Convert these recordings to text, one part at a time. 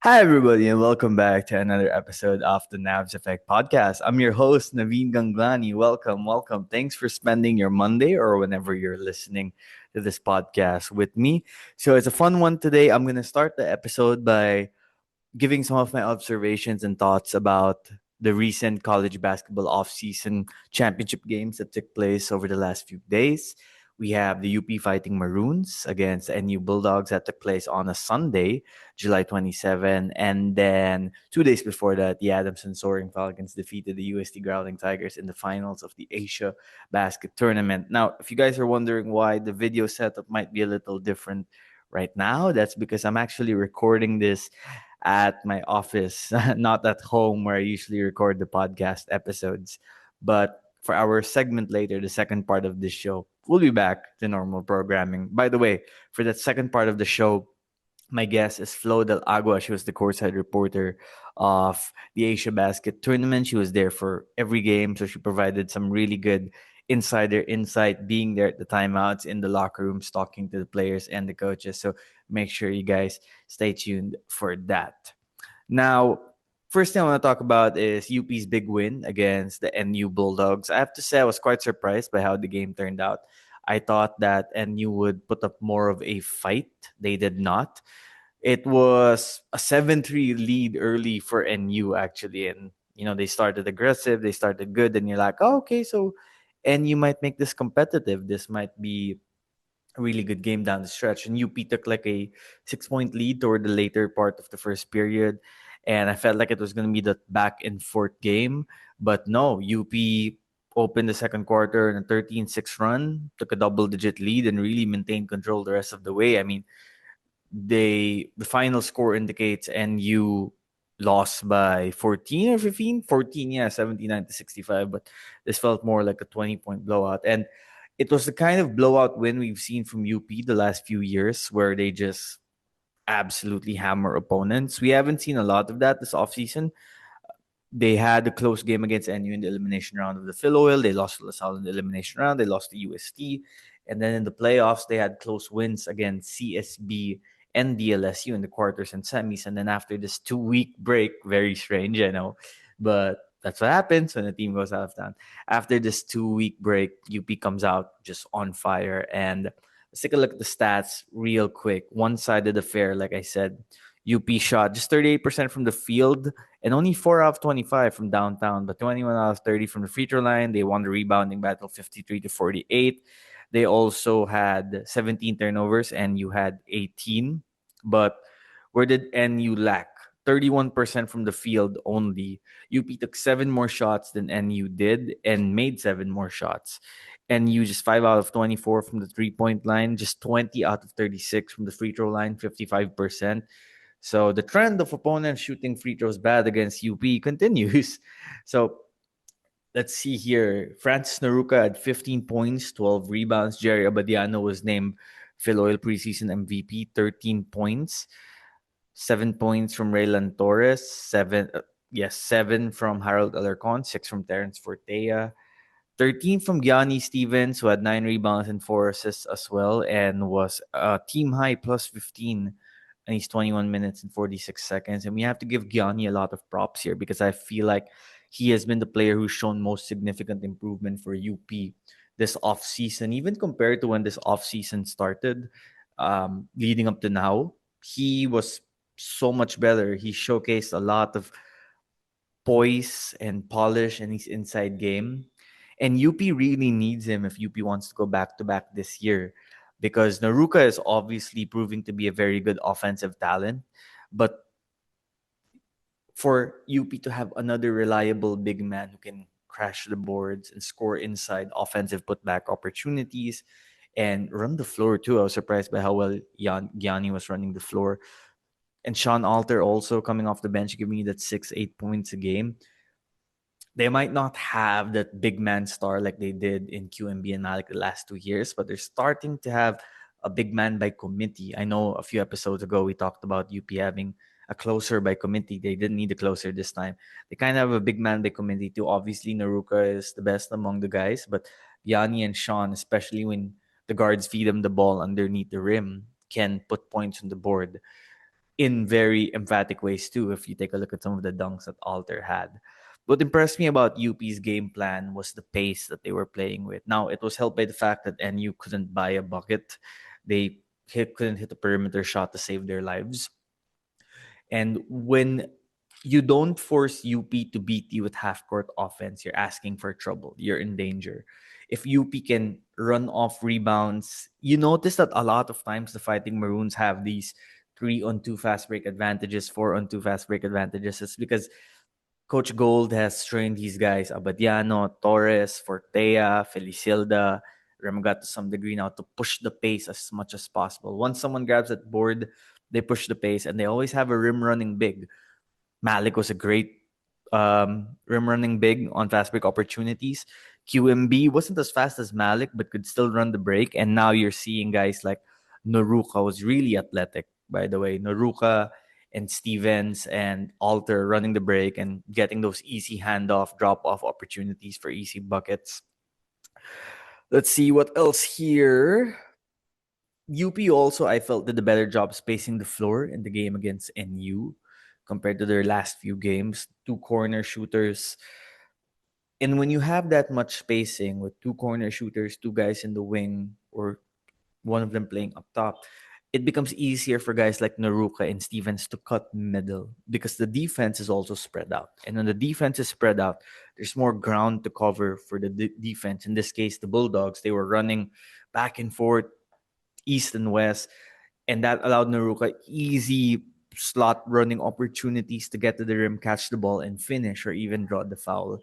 Hi, everybody, and welcome back to another episode of the Navs Effect podcast. I'm your host, Naveen Ganglani. Welcome. Thanks for spending your Monday or whenever you're listening to this podcast with me. So, it's a fun one today. I'm going to start the episode by giving some of my observations and thoughts about the recent college basketball off-season championship games that took place over the last few days. We have the UP Fighting Maroons against NU Bulldogs that took place on a Sunday, July 27. And then 2 days before that, the Adamson Soaring Falcons defeated the UST Growling Tigers in the finals of the Asia Basket Tournament. Now, if you guys are wondering why the video setup might be a little different right now, that's because I'm actually recording this at my office, not at home where I usually record the podcast episodes. But for our segment later, the second part of this show, we'll be back to normal programming. By the way, for that second part of the show, my guest is Flo Del Agua. She was the courtside reporter of the Asia Basket tournament. She was there for every game, so she provided some really good insider insight, being there at the timeouts, in the locker rooms, talking to the players and the coaches. So make sure you guys stay tuned for that. Now, first thing I want to talk about is UP's big win against the NU Bulldogs. I have to say I was quite surprised by how the game turned out. I thought that NU would put up more of a fight. They did not. It was a 7-3 lead early for NU, actually. And, they started aggressive. They started good. And you're like, oh, okay, so NU might make this competitive. This might be a really good game down the stretch. And UP took like a 6 point lead toward the later part of the first period. And I felt like it was going to be the back and forth game. But no, UP opened the second quarter in a 13-6 run, took a double digit lead, and really maintained control the rest of the way. I mean, the final score indicates NU lost by 14 or 15, 14, yeah, 79 to 65, but this felt more like a 20-point blowout. And it was the kind of blowout win we've seen from UP the last few years, where they just absolutely hammer opponents. We haven't seen a lot of that this offseason. They had a close game against NU in the elimination round of the Filoil. They lost to LaSalle in the elimination round. They lost to UST. And then in the playoffs, they had close wins against CSB and DLSU in the quarters and semis. And then after this 2 week break, very strange, I know, but that's what happens when a team goes out of town. After this 2 week break, UP comes out just on fire. And let's take a look at the stats real quick. One-sided affair, like I said. UP shot just 38% from the field and only 4 out of 25 from downtown, but 21 out of 30 from the free throw line. They won the rebounding battle 53 to 48. They also had 17 turnovers and you had 18. But where did NU lack? 31% from the field only. UP took 7 more shots than NU did and made 7 more shots. NU just 5 out of 24 from the 3 point line, just 20 out of 36 from the free throw line, 55%. So the trend of opponents shooting free throws bad against UP continues. So let's see here. Francis Naruka had 15 points, 12 rebounds. Jerry Abadiano was named Filoil preseason MVP, 13 points. 7 points from Raylan Torres, seven from Harold Alarcon, six from Terrence Fortea, 13 from Gianni Stevens, who had 9 rebounds and 4 assists as well, and was a team high plus 15 and he's 21 minutes and 46 seconds. And we have to give Gianni a lot of props here because I feel like he has been the player who's shown most significant improvement for UP this offseason, even compared to when this offseason started, leading up to now. He was so much better. He showcased a lot of poise and polish in his inside game. And UP really needs him if UP wants to go back to back this year because Naruka is obviously proving to be a very good offensive talent. But for UP to have another reliable big man who can crash the boards and score inside offensive putback opportunities and run the floor too. I was surprised by how well Gianni was running the floor. And Sean Alter also coming off the bench, giving me that 6-8 points a game. They might not have that big man star like they did in QMB and Malik the last 2 years, but they're starting to have a big man by committee. I know a few episodes ago we talked about UP having a closer by committee. They didn't need a closer this time. They kind of have a big man by committee too. Obviously, Naruka is the best among the guys, but Yanni and Sean, especially when the guards feed them the ball underneath the rim, can put points on the board. in very emphatic ways too. If you take a look at some of the dunks that Alter had, what impressed me about UP's game plan was the pace that they were playing with. Now it was helped by the fact that NU couldn't buy a bucket. They couldn't hit a perimeter shot to save their lives. And when you don't force UP to beat you with half court offense, you're asking for trouble. You're in danger. If UP can run off rebounds, you notice that a lot of times the Fighting Maroons have these 3-on-2 fast break advantages, 4-on-2 fast break advantages. It's because Coach Gold has trained these guys, Abadiano, Torres, Fortea, Felicilda, Remagat to some degree now, to push the pace as much as possible. Once someone grabs that board, they push the pace, and they always have a rim running big. Malik was a great rim running big on fast break opportunities. QMB wasn't as fast as Malik, but could still run the break. And now you're seeing guys like Noruka was really athletic, by the way. Noruka and Stevens and Alter running the break and getting those easy handoff, drop off opportunities for easy buckets. Let's see what else here. UP also, I felt, did a better job spacing the floor in the game against NU compared to their last few games. Two corner shooters. And when you have that much spacing with two corner shooters, two guys in the wing, or one of them playing up top, it becomes easier for guys like Naruka and Stevens to cut middle because the defense is also spread out. And when the defense is spread out, there's more ground to cover for the defense. In this case, the Bulldogs, they were running back and forth, east and west, and that allowed Naruka easy slot running opportunities to get to the rim, catch the ball, and finish or even draw the foul.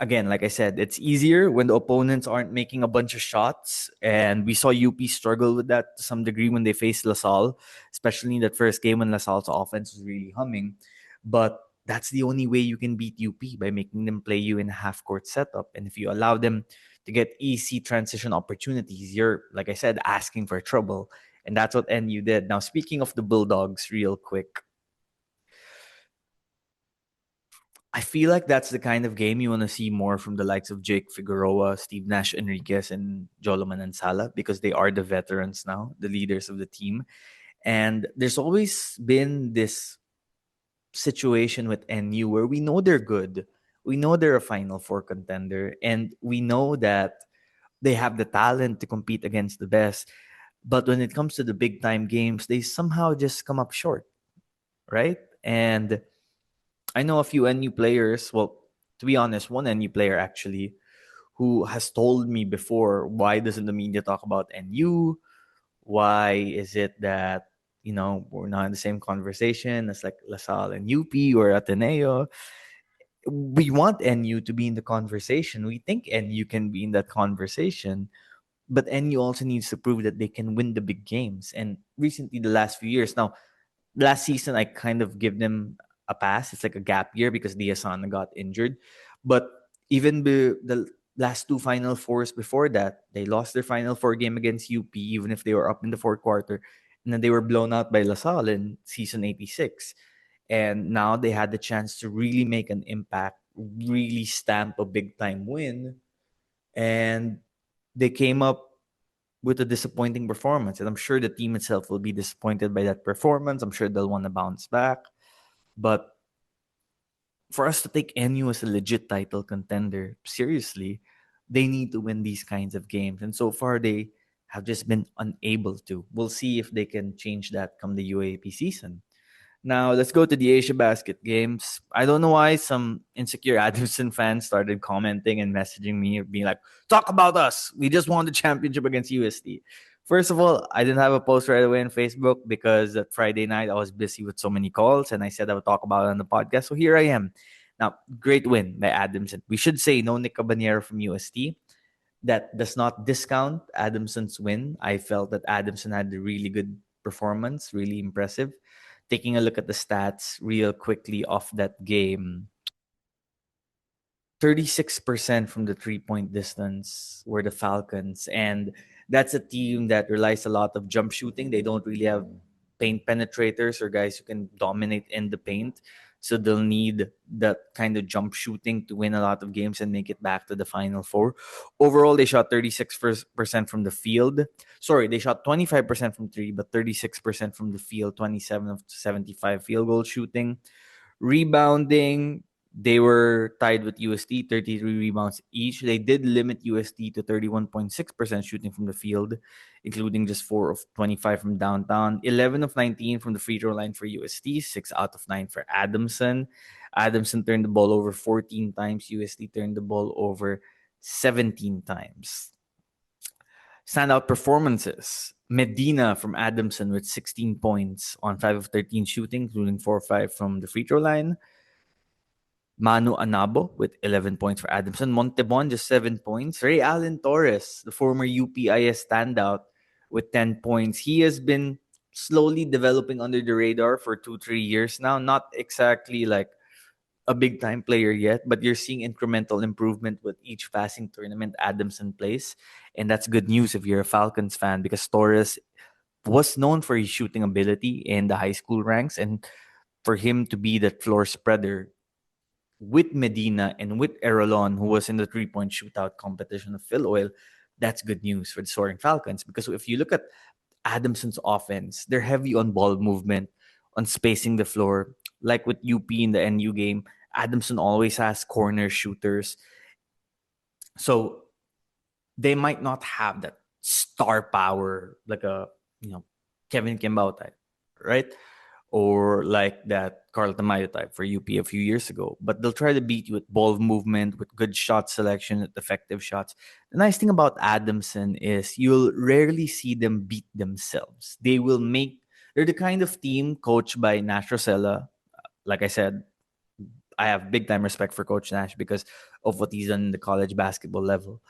Again, like I said, it's easier when the opponents aren't making a bunch of shots. And we saw UP struggle with that to some degree when they faced LaSalle, especially in that first game when LaSalle's offense was really humming. But that's the only way you can beat UP, by making them play you in a half court setup. And if you allow them to get easy transition opportunities, you're, like I said, asking for trouble. And that's what NU did. Now, speaking of the Bulldogs, real quick, I feel like that's the kind of game you want to see more from the likes of Jake Figueroa, Steve Nash Enriquez, and Jolo Manansala, because they are the veterans now, the leaders of the team. And there's always been this situation with NU where we know they're good. We know they're a Final Four contender, and we know that they have the talent to compete against the best. But when it comes to the big time games, they somehow just come up short, right? And I know a few NU players. Well, to be honest, one NU player actually who has told me before, why doesn't the media talk about NU? Why is it that we're not in the same conversation as like LaSalle and UP or Ateneo? We want NU to be in the conversation. We think NU can be in that conversation, but NU also needs to prove that they can win the big games. And recently, the last few years, now last season I kind of give them a pass. It's like a gap year because Diasana got injured. But even the last two Final Fours before that, they lost their Final Four game against UP, even if they were up in the fourth quarter. And then they were blown out by LaSalle in season 86. And now they had the chance to really make an impact, really stamp a big time win. And they came up with a disappointing performance. And I'm sure the team itself will be disappointed by that performance. I'm sure they'll want to bounce back. But for us to take NU as a legit title contender seriously, they need to win these kinds of games. And so far, they have just been unable to. We'll see if they can change that come the UAP season. Now, let's go to the AsiaBasket games. I don't know why some insecure Adamson fans started commenting and messaging me, being like, talk about us. We just won the championship against USD. First of all, I didn't have a post right away on Facebook because that Friday night I was busy with so many calls and I said I would talk about it on the podcast. So here I am. Now, great win by Adamson. We should say no Nick Cabanero from UST. That does not discount Adamson's win. I felt that Adamson had a really good performance, really impressive. Taking a look at the stats real quickly off that game, 36% from the 3-point distance were the Falcons. And that's a team that relies a lot of jump shooting. They don't really have paint penetrators or guys who can dominate in the paint. So they'll need that kind of jump shooting to win a lot of games and make it back to the Final Four. Overall, they shot 36% from the field. Sorry, they shot 25% from three, but 36% from the field, 27 of 75 field goal shooting. Rebounding, they were tied with UST, 33 rebounds each. They did limit UST to 31.6% shooting from the field, including just 4 of 25 from downtown, 11 of 19 from the free throw line for UST, 6 out of 9 for Adamson. Adamson turned the ball over 14 times, UST turned the ball over 17 times. Standout performances. Medina from Adamson with 16 points on 5 of 13 shooting, including 4 of 5 from the free throw line. Manu Anabo with 11 points for Adamson. Montebon just 7 points. Ray Allen Torres, the former UPIS standout, with 10 points. He has been slowly developing under the radar for 2-3 years now. Not exactly like a big time player yet, but you're seeing incremental improvement with each passing tournament Adamson plays. And that's good news if you're a Falcons fan, because Torres was known for his shooting ability in the high school ranks. And for him to be that floor spreader with Medina and with Erolon, who was in the 3-point shootout competition of Filoil, that's good news for the Soaring Falcons. Because if you look at Adamson's offense, they're heavy on ball movement, on spacing the floor. Like with UP in the NU game, Adamson always has corner shooters. So they might not have that star power like a Kevin Kimbao type, right? Or like that Carl Tamayo type for UP a few years ago. But they'll try to beat you with ball movement, with good shot selection, with effective shots. The nice thing about Adamson is you'll rarely see them beat themselves. They're the kind of team coached by Nash Rosella. Like I said, I have big time respect for Coach Nash because of what he's done in the college basketball level.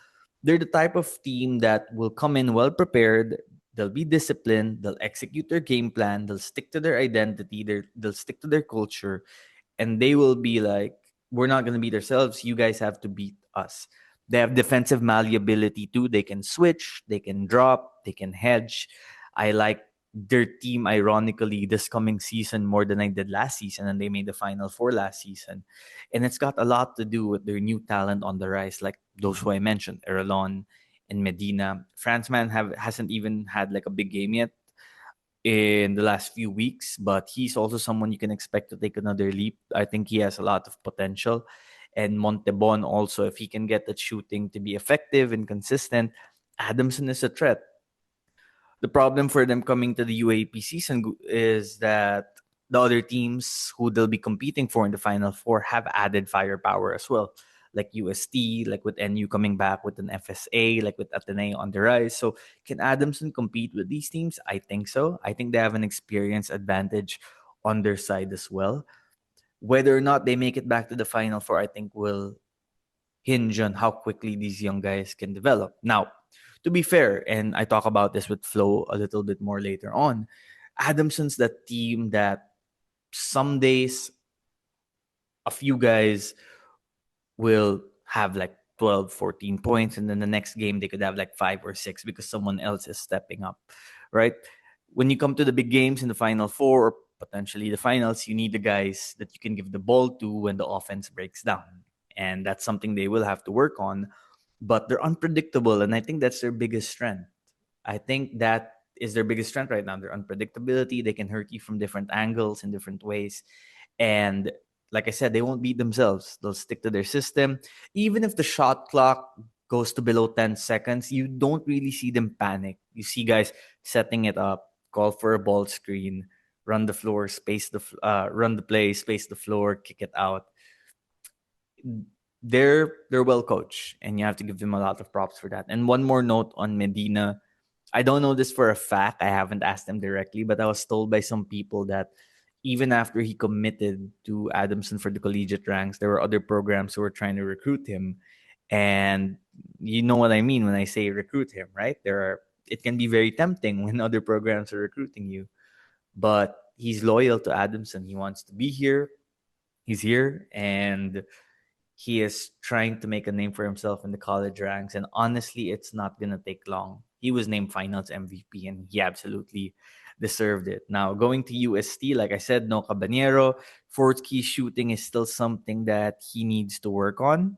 They're the type of team that will come in well prepared. They'll be disciplined. They'll execute their game plan. They'll stick to their identity. They'll stick to their culture. And they will be like, we're not going to beat ourselves. You guys have to beat us. They have defensive malleability too. They can switch. They can drop. They can hedge. I like their team, ironically, this coming season more than I did last season. And they made the Final Four last season. And it's got a lot to do with their new talent on the rise, like those who I mentioned, Erlon and Medina. Franzman hasn't even had like a big game yet in the last few weeks, but he's also someone you can expect to take another leap. I think he has a lot of potential. And Montebon also, if he can get that shooting to be effective and consistent, Adamson is a threat. The problem for them coming to the UAP season is that the other teams who they'll be competing for in the Final Four have added firepower as well, like UST, like with NU coming back with an FSA, like with Ateneo on the rise. So can Adamson compete with these teams? I think so. I think they have an experience advantage on their side as well. Whether or not they make it back to the Final Four, I think will hinge on how quickly these young guys can develop. Now, to be fair, and I talk about this with Flo a little bit more later on, Adamson's that team that some days a few guys will have like 12, 14 points, and then the next game they could have like 5 or 6 because someone else is stepping up, right? When you come to the big games in the Final Four or potentially the finals, you need the guys that you can give the ball to when the offense breaks down. And that's something they will have to work on, but they're unpredictable. And I think that's their biggest strength. I think that is their biggest strength right now. Their unpredictability. They can hurt you from different angles in different ways. And like I said, they won't beat themselves. They'll stick to their system. Even if the shot clock goes to below 10 seconds, you don't really see them panic. You see guys setting it up, call for a ball screen, run the floor, run the play, space the floor, kick it out. They're well coached, and you have to give them a lot of props for that. And one more note on Medina. I don't know this for a fact. I haven't asked them directly, but I was told by some people that even after he committed to Adamson for the collegiate ranks, there were other programs who were trying to recruit him. And you know what I mean when I say recruit him, right? It can be very tempting when other programs are recruiting you. But he's loyal to Adamson. He wants to be here. He's here, and he is trying to make a name for himself in the college ranks. And honestly, it's not going to take long. He was named finals MVP, and he absolutely deserved it. Now, going to UST, like I said, no Cabanero. Fourth key shooting is still something that he needs to work on.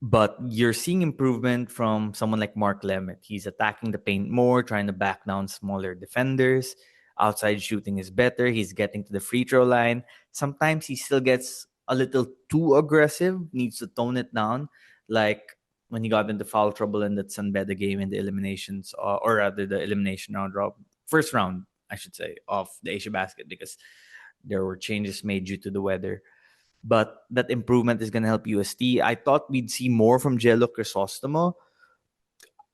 But you're seeing improvement from someone like Mark Lemet. He's attacking the paint more, trying to back down smaller defenders. Outside shooting is better. He's getting to the free throw line. Sometimes he still gets a little too aggressive, needs to tone it down. Like when he got into foul trouble in that San Beda game in the eliminations, or rather the elimination round, first round, I should say, of the AsiaBasket, because there were changes made due to the weather, but that improvement is going to help UST. I thought we'd see more from Jello Crisostomo.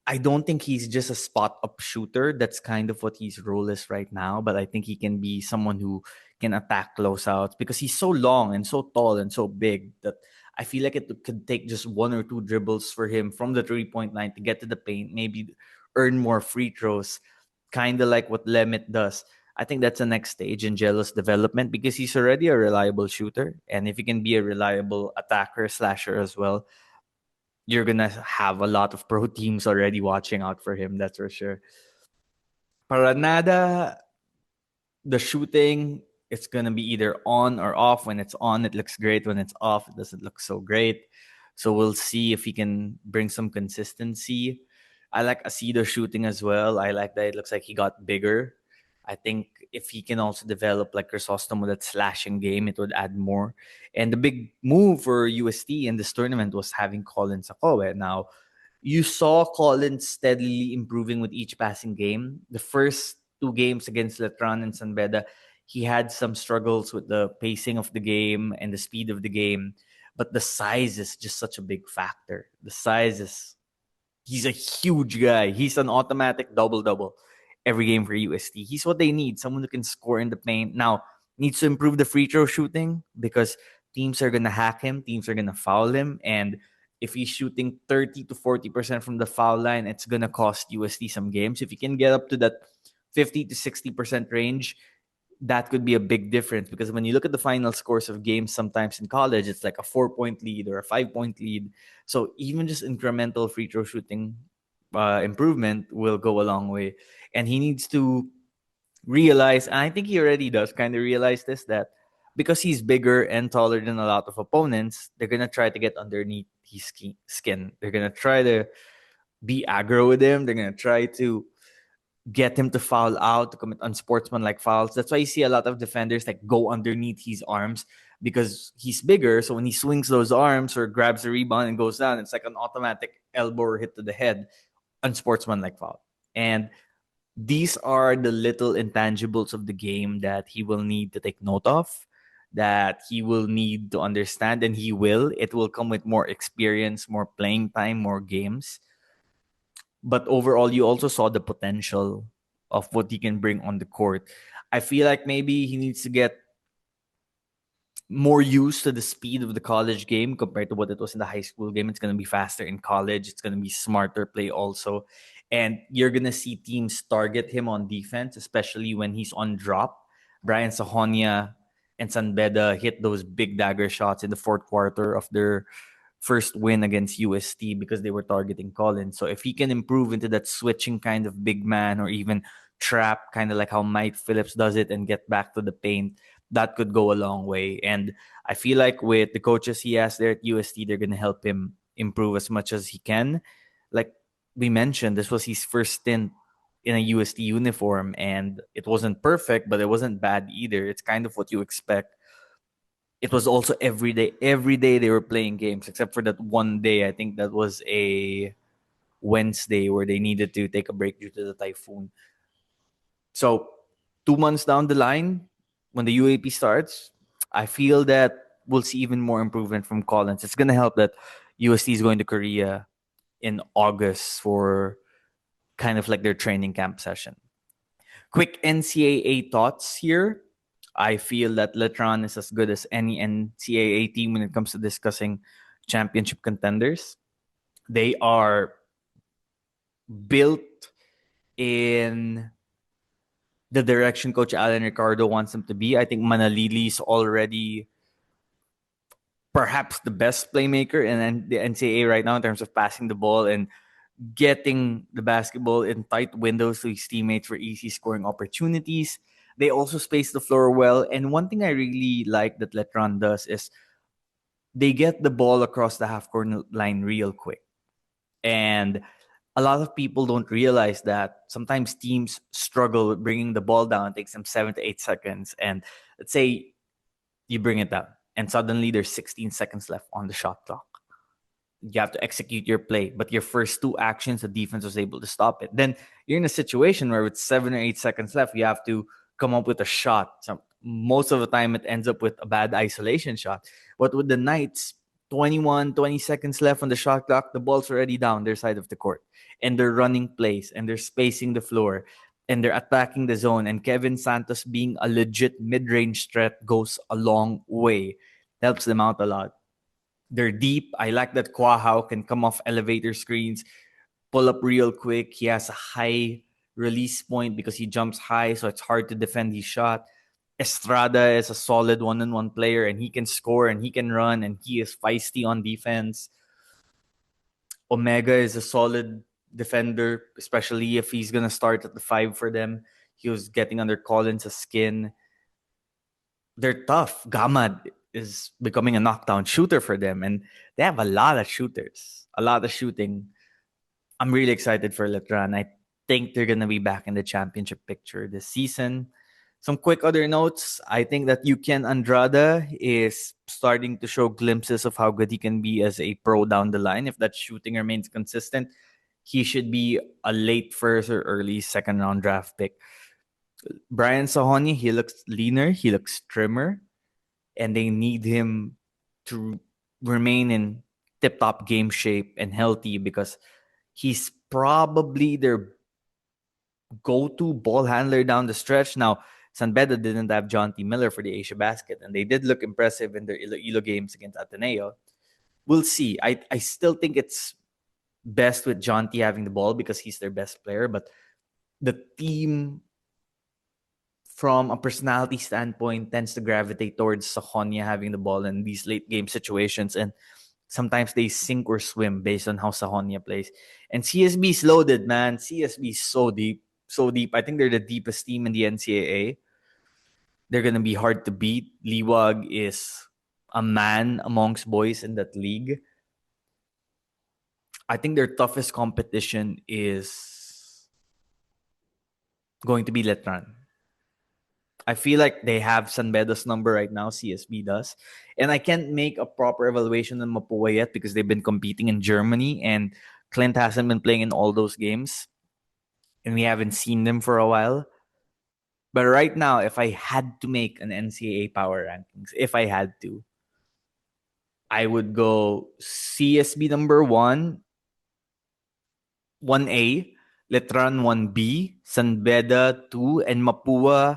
I don't think he's just a spot up shooter. That's kind of what his role is right now. But I think he can be someone who can attack closeouts because he's so long and so tall and so big that I feel like it could take just one or two dribbles for him from the 3-point line to get to the paint, maybe earn more free throws, kind of like what Lemit does. I think that's the next stage in Jello's development because he's already a reliable shooter. And if he can be a reliable attacker, slasher as well, you're going to have a lot of pro teams already watching out for him. That's for sure. Paranada, the shooting, it's going to be either on or off. When it's on, it looks great. When it's off, it doesn't look so great. So we'll see if he can bring some consistency. I like Asido shooting as well. I like that it looks like he got bigger. I think if he can also develop like Chrysostom with that slashing game, it would add more. And the big move for UST in this tournament was having Collins Akowe. Now, you saw Collins steadily improving with each passing game. The first two games against Letran and San Beda, he had some struggles with the pacing of the game and the speed of the game. But the size is just such a big factor. The size is, he's a huge guy. He's an automatic double-double every game for UST. He's what they need, someone who can score in the paint. Now, needs to improve the free throw shooting because teams are going to hack him, teams are going to foul him, and if he's shooting 30 to 40% from the foul line, it's going to cost UST some games. If he can get up to that 50 to 60% range, that could be a big difference because when you look at the final scores of games sometimes in college, it's like a 4-point lead or a 5-point lead. So even just incremental free throw shooting improvement will go a long way. And he needs to realize, and I think he already does kind of realize this, that because he's bigger and taller than a lot of opponents, they're going to try to get underneath his skin. They're going to try to be aggro with him. They're going to try to get him to foul out, to commit unsportsmanlike fouls. That's why you see a lot of defenders like go underneath his arms because he's bigger. So when he swings those arms or grabs a rebound and goes down, it's like an automatic elbow or hit to the head, unsportsmanlike foul. And these are the little intangibles of the game that he will need to take note of, that he will need to understand, and he will. It will come with more experience, more playing time, more games. But overall, you also saw the potential of what he can bring on the court. I feel like maybe he needs to get more used to the speed of the college game compared to what it was in the high school game. It's going to be faster in college. It's going to be smarter play also. And you're going to see teams target him on defense, especially when he's on drop. Brian Sahonia and San Beda hit those big dagger shots in the fourth quarter of their first win against UST because they were targeting Collins. So if he can improve into that switching kind of big man or even trap, kind of like how Mike Phillips does it and get back to the paint, that could go a long way. And I feel like with the coaches he has there at UST, they're going to help him improve as much as he can. Like we mentioned, this was his first stint in a UST uniform, and it wasn't perfect, but it wasn't bad either. It's kind of what you expect. It was also every day. Every day they were playing games, except for that one day. I think that was a Wednesday where they needed to take a break due to the typhoon. So 2 months down the line, when the UAP starts, I feel that we'll see even more improvement from Collins. It's going to help that UST is going to Korea in August for kind of like their training camp session. Quick NCAA thoughts here. I feel that Letran is as good as any NCAA team when it comes to discussing championship contenders. They are built in the direction Coach Alan Ricardo wants them to be. I think Manalili is already perhaps the best playmaker in the NCAA right now in terms of passing the ball and getting the basketball in tight windows to his teammates for easy scoring opportunities. They also space the floor well. And one thing I really like that Letran does is they get the ball across the half court line real quick. And a lot of people don't realize that sometimes teams struggle with bringing the ball down. It takes them 7 to 8 seconds. And let's say you bring it down, and suddenly there's 16 seconds left on the shot clock. You have to execute your play, but your first two actions, the defense was able to stop it. Then you're in a situation where with 7 or 8 seconds left, you have to come up with a shot. Most of the time, it ends up with a bad isolation shot. But with the Knights, 21, 20 seconds left on the shot clock, the ball's already down their side of the court. And they're running plays, and they're spacing the floor, and they're attacking the zone. And Kevin Santos being a legit mid-range threat goes a long way. Helps them out a lot. They're deep. I like that Kwahao can come off elevator screens, pull up real quick. He has a high release point because he jumps high, so it's hard to defend his shot. Estrada is a solid one-on-one player, and he can score and he can run, and he is feisty on defense. Omega is a solid defender, especially if he's gonna start at the 5 for them. He was getting under Collins' skin. They're tough. Gamad is becoming a knockdown shooter for them, and they have a lot of shooters, a lot of shooting. I'm really excited for Letran. I think they're gonna be back in the championship picture this season. Some quick other notes. I think that Yukian Andrada is starting to show glimpses of how good he can be as a pro down the line. If that shooting remains consistent, he should be a late first or early second round draft pick. Brian Sahoni, he looks leaner, he looks trimmer, and they need him to remain in tip-top game shape and healthy because he's probably their go-to ball handler down the stretch. Now, San Beda didn't have John T. Miller for the AsiaBasket, and they did look impressive in their Iloilo games against Ateneo. We'll see. I still think it's best with John T having the ball because he's their best player, but the team from a personality standpoint tends to gravitate towards Sahonia having the ball in these late game situations, and sometimes they sink or swim based on how Sahonia plays. And CSB's loaded, man. CSB is so deep. So deep. I think they're the deepest team in the NCAA. They're gonna be hard to beat. Liwag is a man amongst boys in that league. I think their toughest competition is going to be Letran. I feel like they have San Beda's number right now, CSB does. And I can't make a proper evaluation on Mapua yet because they've been competing in Germany and Clint hasn't been playing in all those games. And we haven't seen them for a while. But right now, if I had to make an NCAA power rankings, if I had to, I would go CSB number 1, 1A, Letran 1B, San Beda 2, and Mapua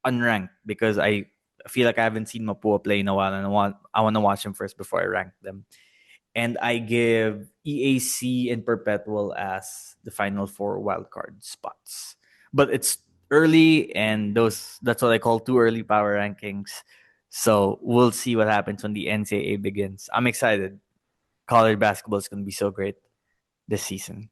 unranked because I feel like I haven't seen Mapua play in a while and I want to watch them first before I rank them. And I give EAC and Perpetual as the final 4 wildcard spots. But it's early, and that's what I call too early power rankings. So we'll see what happens when the NCAA begins. I'm excited. College basketball is going to be so great this season.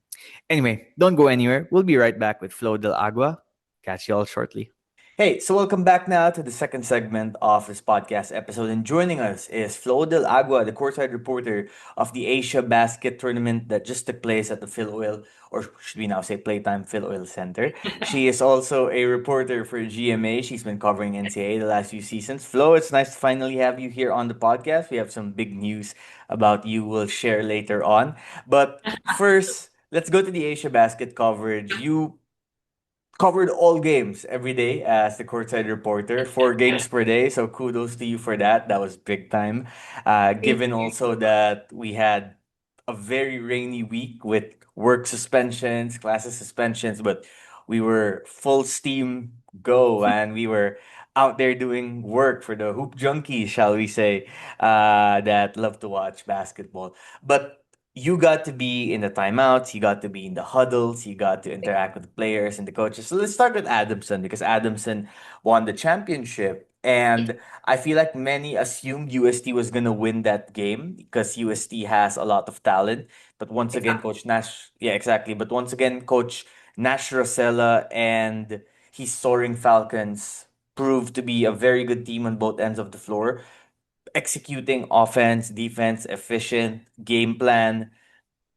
Anyway, don't go anywhere. We'll be right back with Flo Del Agua. Catch you all shortly. Hey, so welcome back now to the second segment of this podcast episode. And joining us is Flo Del Agua, the courtside reporter of the AsiaBasket tournament that just took place at the Filoil, or should we now say Playtime Filoil Center. She is also a reporter for GMA. She's been covering NCAA the last few seasons. Flo, it's nice to finally have you here on the podcast. We have some big news about you we'll share later on. But first, let's go to the AsiaBasket coverage. You covered all games every day as the courtside reporter, 4 games per day. So kudos to you for that. That was big time. Thank Given you. also that we had a very rainy week with work suspensions, classes suspensions, but we were full steam go and we were out there doing work for the hoop junkies, shall we say, that love to watch basketball. But you got to be in the timeouts, you got to be in the huddles, you got to interact with the players and the coaches. So let's start with Adamson because Adamson won the championship. And I feel like many assumed UST was gonna win that game because UST has a lot of talent. But once again, Exactly. Coach Nash, yeah, exactly. But once again, Coach Nash Rosella and his Soaring Falcons proved to be a very good team on both ends of the floor, executing offense, defense, efficient game plan,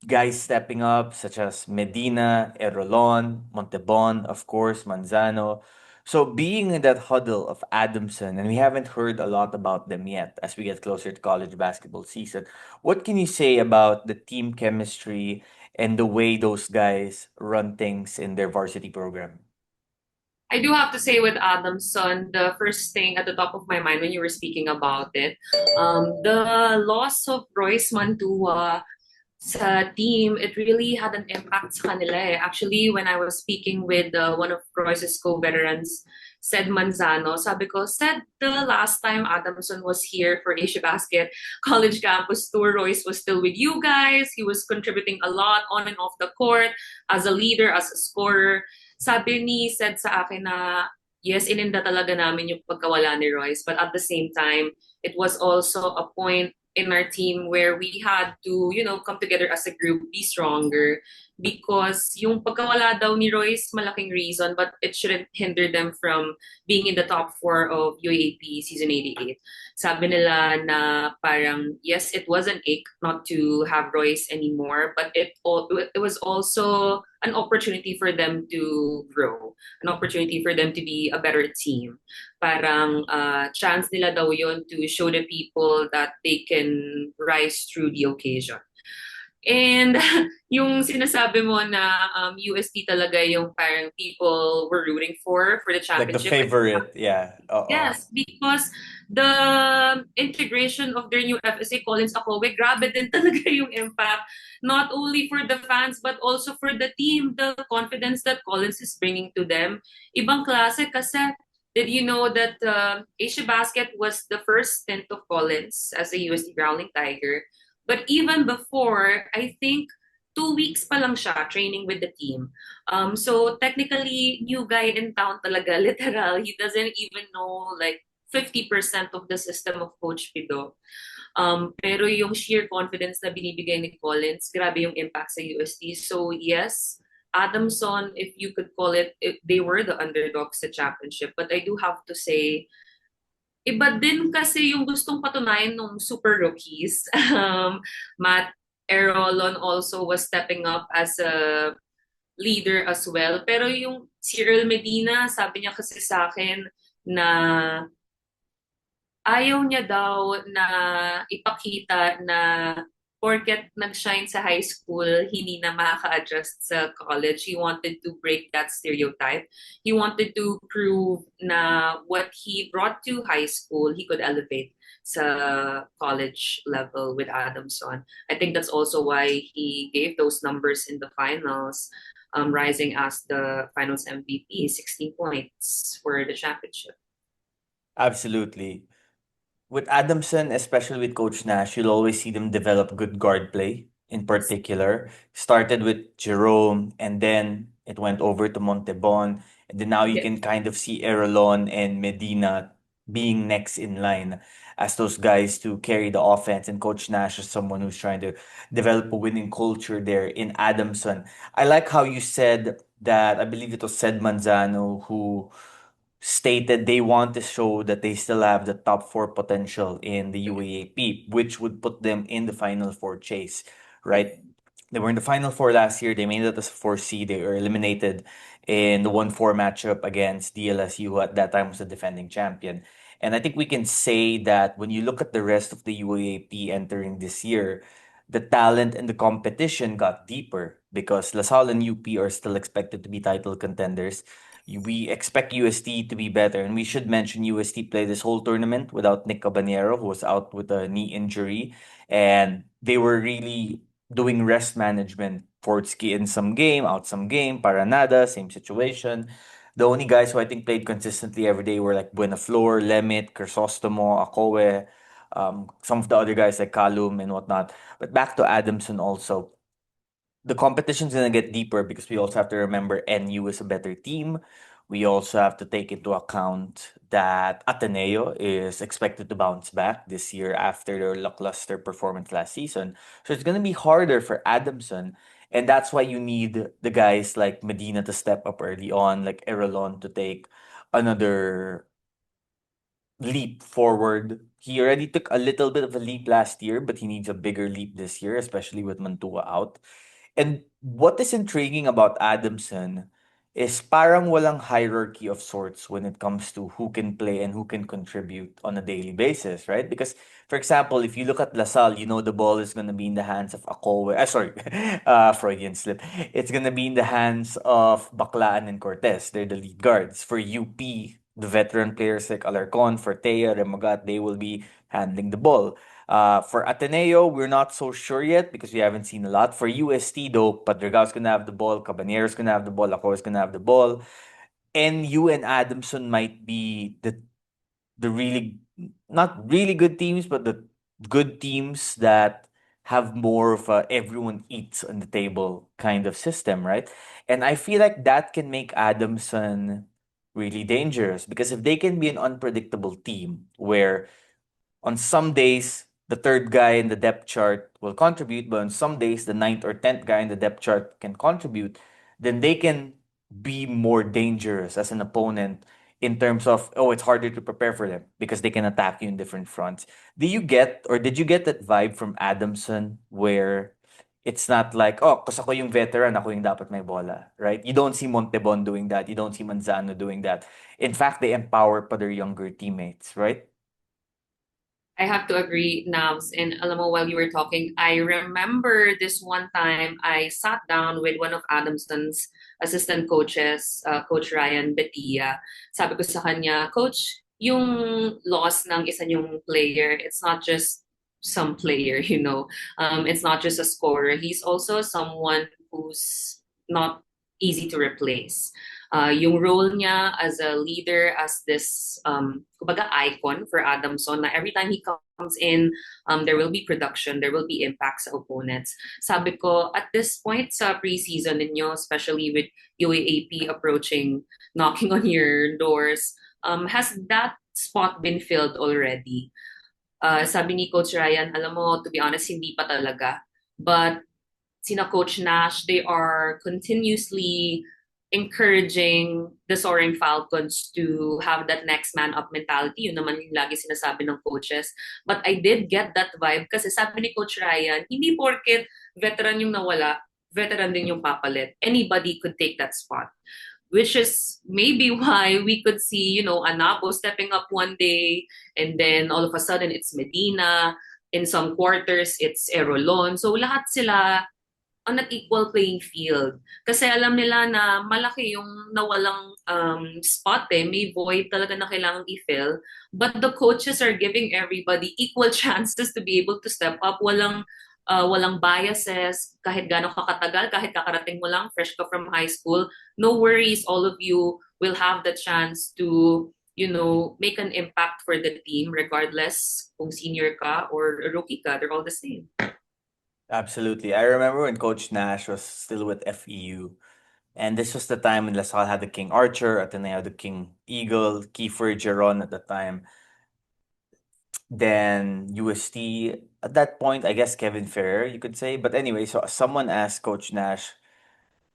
guys stepping up, such as Medina, Erolon, Montebon, of course, Manzano. So being in that huddle of Adamson, and we haven't heard a lot about them yet as we get closer to college basketball season. What can you say about the team chemistry and the way those guys run things in their varsity program? I do have to say with Adamson, the first thing at the top of my mind when you were speaking about it, the loss of Royce Mantua sa team, it really had an impact sa kanila eh. Actually, when I was speaking with one of Royce's co-veterans, said Manzano, sabi ko, said the last time Adamson was here for Asia Basket college campus tour, Royce was still with you guys. He was contributing a lot on and off the court as a leader, as a scorer. Sabi ni said sa akin na, yes, ininda talaga namin yung pagkawala ni Royce. But at the same time, it was also a point in our team where we had to, come together as a group, be stronger. Because yung pagkawala daw ni Royce, malaking reason, but it shouldn't hinder them from being in the top four of UAP Season 88. Sabi nila na parang, yes, it was an ache not to have Royce anymore, but it was also an opportunity for them to grow, an opportunity for them to be a better team. Parang chance nila daw yun to show the people that they can rise through the occasion. And yung sinasabi mo na UST talaga yung parang people were rooting for the Like the championship. favorite, yeah. Uh-oh. Yes, because the integration of their new FSA, Collins Akowe, grabe din talaga yung impact. Not only for the fans, but also for the team, the confidence that Collins is bringing to them. Ibang klase kasi, did you know that Asia Basket was the first stint of Collins as a USD Growling Tiger? But even before, I think 2 weeks pa lang siya training with the team. So technically, new guy in town talaga, literal. He doesn't even know like 50% of the system of Coach Pido. Pero yung sheer confidence na binibigay ni Collins, grabe yung impact sa UST. So yes, Adamson, if you could call it, they were the underdogs sa championship. But I do have to say, iba din kasi yung gustong patunayan ng super rookies. Matt Erolon also was stepping up as a leader as well. Pero yung si Earl Medina, sabi niya kasi sa akin na ayaw niya daw na ipakita na porket nag-shine sa high school, hindi na makaka-adjust sa college. He wanted to break that stereotype. He wanted to prove na what he brought to high school, he could elevate sa college level with Adamson. I think that's also why he gave those numbers in the finals, rising as the finals MVP, 16 points for the championship. Absolutely. With Adamson, especially with Coach Nash, you'll always see them develop good guard play in particular. Started with Jerome, and then it went over to Montebon. And then now you Yeah. can kind of see Erolon and Medina being next in line as those guys to carry the offense. And Coach Nash is someone who's trying to develop a winning culture there in Adamson. I like how you said that, I believe it was Sed Manzano who stated they want to show that they still have the top four potential in the UAAP, which would put them in the Final Four chase, right? They were in the Final Four last year. They made it as a 4 seed. They were eliminated in the 1-4 matchup against DLSU, who at that time was the defending champion. And I think we can say that when you look at the rest of the UAAP entering this year, the talent and the competition got deeper because LaSalle and UP are still expected to be title contenders. We expect UST to be better, and we should mention UST played this whole tournament without Nick Cabanero, who was out with a knee injury, and they were really doing rest management. Fortsky in some game, out some game. Paranada, same situation. The only guys who I think played consistently every day were like Buenaflor, Lemit, Crisostomo, Akowe, some of the other guys like Kalum and whatnot. But back to Adamson also, the competition's gonna get deeper because we also have to remember NU is a better team. We also have to take into account that Ateneo is expected to bounce back this year after their lackluster performance last season. So it's going to be harder for Adamson. And that's why you need the guys like Medina to step up early on, like Erelon to take another leap forward. He already took a little bit of a leap last year, but he needs a bigger leap this year, especially with Mantua out. And what is intriguing about Adamson is parang walang hierarchy of sorts when it comes to who can play and who can contribute on a daily basis, right? Because, for example, if you look at LaSalle, you know the ball is going to be in the hands of Akowe. Sorry, Freudian slip. It's going to be in the hands of Baclaan and Cortez. They're the lead guards. For UP, the veteran players like Alarcon, Fortea, Remogat, they will be handling the ball. For Ateneo, we're not so sure yet because we haven't seen a lot. For UST, though, Padrigao's gonna have the ball, Cabanero's gonna have the ball, Laco's gonna have the ball. NU and Adamson might be the really not really good teams, but the good teams that have more of a everyone eats on the table kind of system, right? And I feel like that can make Adamson really dangerous because if they can be an unpredictable team where on some days, the third guy in the depth chart will contribute, but on some days, the ninth or tenth guy in the depth chart can contribute, then they can be more dangerous as an opponent in terms of, oh, it's harder to prepare for them because they can attack you in different fronts. Do you get, or did you get that vibe from Adamson where it's not like, oh, kasi ako yung veteran, ako yung dapat may bola, right? You don't see Montebon doing that. You don't see Manzano doing that. In fact, they empower pa their younger teammates, right? I have to agree, Navs. And alam mo, while you were talking, I remember this one time I sat down with one of Adamson's assistant coaches, Coach Ryan Betia. Sabi ko sa kanya, Coach, yung loss ng isa niyong player, it's not just some player, you know. It's not just a scorer. He's also someone who's not easy to replace. Yung role niya as a leader, as this kumbaga icon for Adamson, na every time he comes in, there will be production, there will be impact sa opponents. Sabi ko, at this point sa preseason ninyo, especially with UAAP approaching, knocking on your doors, has that spot been filled already? Sabi ni Coach Ryan, alam mo, to be honest, hindi pa talaga. But sina Coach Nash, they are continuously encouraging the Soaring Falcons to have that next man up mentality. Yun naman yung lagi sinasabi ng coaches. But I did get that vibe kasi sabi ni Coach Ryan, hindi porket veteran yung nawala, veteran din yung papalit. Anybody could take that spot. Which is maybe why we could see, you know, Anabo stepping up one day, and then all of a sudden it's Medina. In some quarters, it's Erolon. So lahat sila on an equal playing field. Kasi alam nila na malaki yung nawalang spot eh. May void talaga na kailangang i-fill. But the coaches are giving everybody equal chances to be able to step up. Walang biases. Kahit gano'ng kakatagal, kahit kakarating mo lang, fresh ka from high school, no worries, all of you will have the chance to, you know, make an impact for the team regardless kung senior ka or rookie ka. They're all the same. Absolutely. I remember when Coach Nash was still with FEU, and this was the time when LaSalle had the King Archer, Ateneo had the King Eagle, Kiefer Geron at the time. Then UST, at that point, I guess Kevin Ferrer, you could say. But anyway, so someone asked Coach Nash,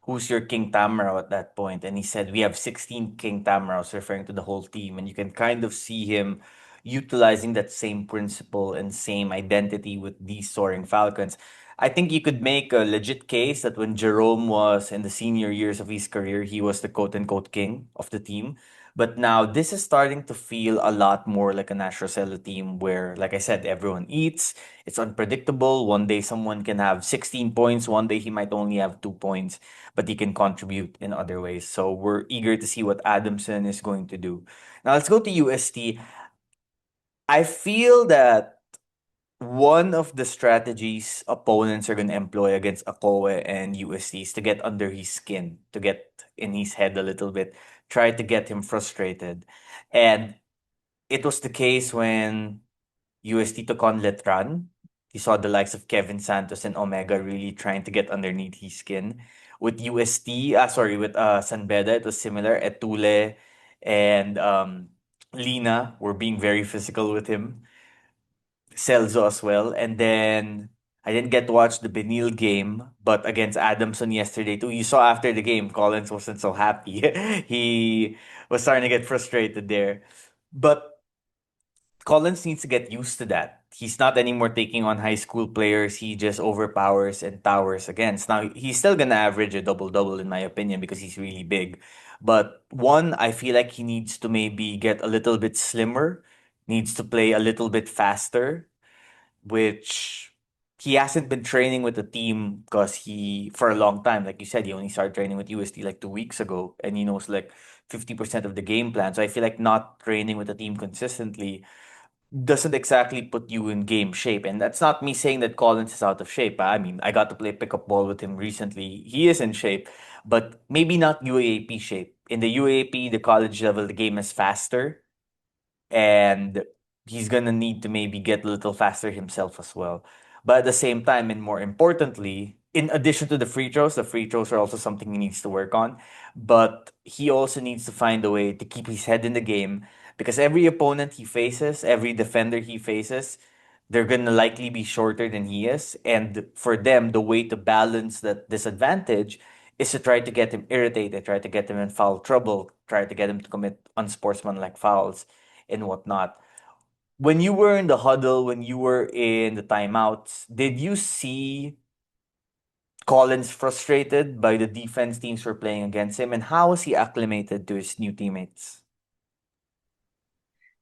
who's your King Tamaraw at that point? And he said, we have 16 King Tamaraws, referring to the whole team. And you can kind of see him utilizing that same principle and same identity with these Soaring Falcons. I think you could make a legit case that when Jerome was in the senior years of his career, he was the quote unquote king of the team. But now this is starting to feel a lot more like a Nash Rosella team where, like I said, everyone eats. It's unpredictable. One day someone can have 16 points, one day he might only have 2 points, but he can contribute in other ways. So we're eager to see what Adamson is going to do. Now let's go to UST. I feel that one of the strategies opponents are going to employ against Akowe and UST is to get under his skin, to get in his head a little bit, try to get him frustrated. And it was the case when UST took on Letran. You saw the likes of Kevin Santos and Omega really trying to get underneath his skin. with UST, with San Beda, it was similar. Etule and Lina were being very physical with him. Celso as well. And then I didn't get to watch the Benil game, but against Adamson yesterday too. You saw after the game, Collins wasn't so happy. He was starting to get frustrated there. But Collins needs to get used to that. He's not anymore taking on high school players. He just overpowers and towers against. Now, he's still going to average a double double, in my opinion, because he's really big. But one, I feel like he needs to maybe get a little bit slimmer, needs to play a little bit faster, which he hasn't been training with the team because for a long time, like you said, he only started training with USD like 2 weeks ago, and he knows like 50% of the game plan. So I feel like not training with the team consistently doesn't exactly put you in game shape. And that's not me saying that Collins is out of shape. I mean, I got to play pickup ball with him recently. He is in shape, but maybe not UAAP shape. In the UAAP, the college level, the game is faster, and he's gonna need to maybe get a little faster himself as well. But at the same time, and more importantly, in addition to the free throws are also something he needs to work on. But he also needs to find a way to keep his head in the game because every opponent he faces, every defender he faces, they're gonna likely be shorter than he is. And for them, the way to balance that disadvantage is to try to get him irritated, try to get him in foul trouble, try to get him to commit unsportsmanlike fouls and whatnot. When you were in the huddle, when you were in the timeouts, did you see Collins frustrated by the defense teams were playing against him? And how was he acclimated to his new teammates?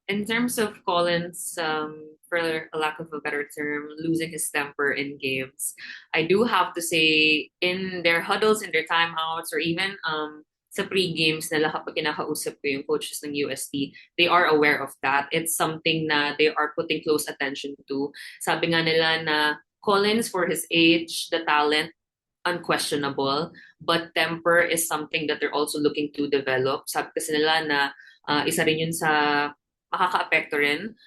In terms of Collins, for a lack of a better term, losing his temper in games, I do have to say in their huddles, in their timeouts, or even sa pre-games nila kapag kinakausap ko yung coaches ng UST, they are aware of that. It's something na they are putting close attention to. Sabi nga nila na Collins, for his age, the talent, unquestionable, but temper is something that they're also looking to develop. Sabi kasi nila na isa rin yun sa makaka-apekto rin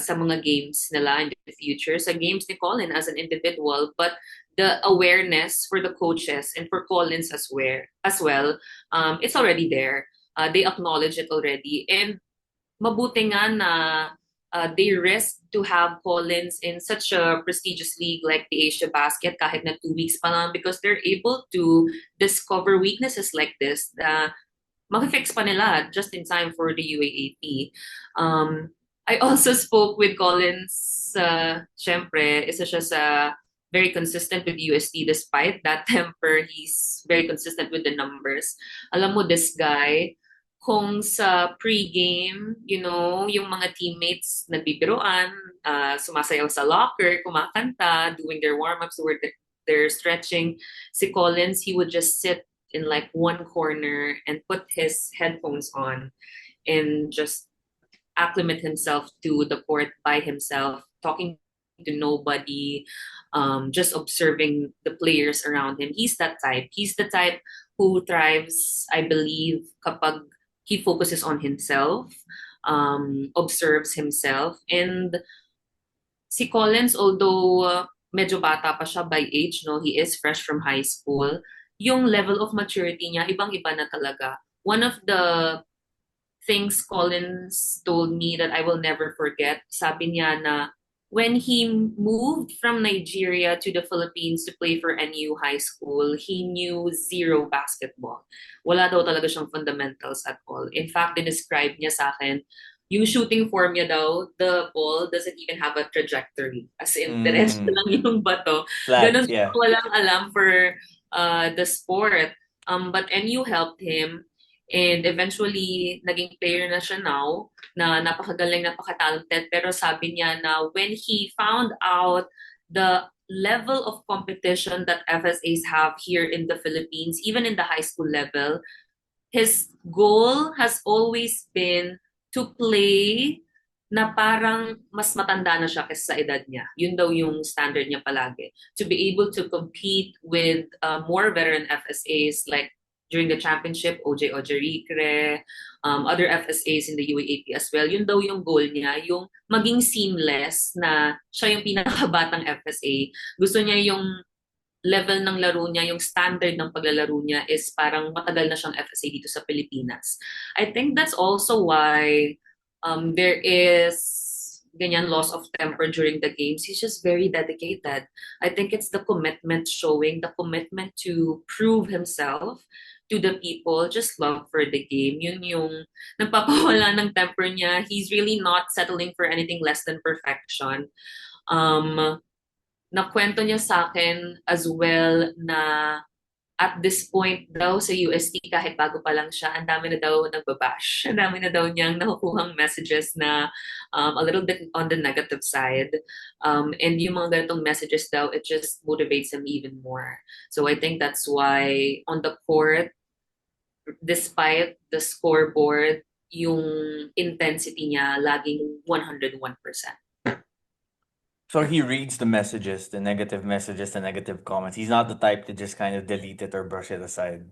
sa mga games nila in the future, sa games ni Colin as an individual, but the awareness for the coaches and for Collins as well, it's already there. They acknowledge it already. And mabuti nga na they risk to have Collins in such a prestigious league like the AsiaBasket kahit na 2 weeks pa lang because they're able to discover weaknesses like this maki-fix pa nila just in time for the UAAP. I also spoke with Collins, syempre, isa siya sa very consistent with UST despite that temper. He's very consistent with the numbers. Alam mo, this guy, kung sa pre-game, yung mga teammates nagbibiroan, sumasayaw sa locker, kumakanta, doing their warm-ups, or their stretching, si Collins, he would just sit in like one corner and put his headphones on and just acclimate himself to the court by himself, talking to nobody, just observing the players around him. He's that type. He's the type who thrives, I believe, kapag he focuses on himself, observes himself. And si Collins, although medyo bata pa siya by age, no, he is fresh from high school, yung level of maturity niya, ibang-iba na talaga. One of the things Collins told me that I will never forget, sabi niya na when he moved from Nigeria to the Philippines to play for NU High School, he knew zero basketball. Wala daw talaga siyang fundamentals at all. In fact, describe niya sa akin, yung shooting form niya daw, the ball doesn't even have a trajectory. As in, diretso lang yung bato. Flat, Ganun yeah. walang alam for the sport. But NU helped him. And eventually, naging player na siya now, na napakagaling, napakatalented. Pero sabi niya na when he found out the level of competition that FSAs have here in the Philippines, even in the high school level, his goal has always been to play na parang mas matanda na siya kaysa sa edad niya. Yun daw yung standard niya palagi. To be able to compete with more veteran FSAs like during the championship, OJ Ojerikre, other FSAs in the UAAP as well. Yun daw yung goal niya, yung maging seamless na siya yung pinakabatang FSA. Gusto niya yung level ng laro niya, yung standard ng paglalaro niya is parang matagal na siyang FSA dito sa Pilipinas. I think that's also why there is ganyan loss of temper during the games. He's just very dedicated. I think it's the commitment showing, the commitment to prove himself to the people, just love for the game. Yun yung nagpapawala ng temper niya. He's really not settling for anything less than perfection. Um, Nakwento niya sa akin as well na at this point daw sa UST, kahit bago pa lang siya, ang dami na daw nagbabash. Ang dami na daw niyang nakukuhang messages na a little bit on the negative side. And yung mga ganitong messages daw, it just motivates him even more. So I think that's why on the court, despite the scoreboard, yung intensity niya laging 101%. So he reads the messages, the negative comments. He's not the type to just kind of delete it or brush it aside.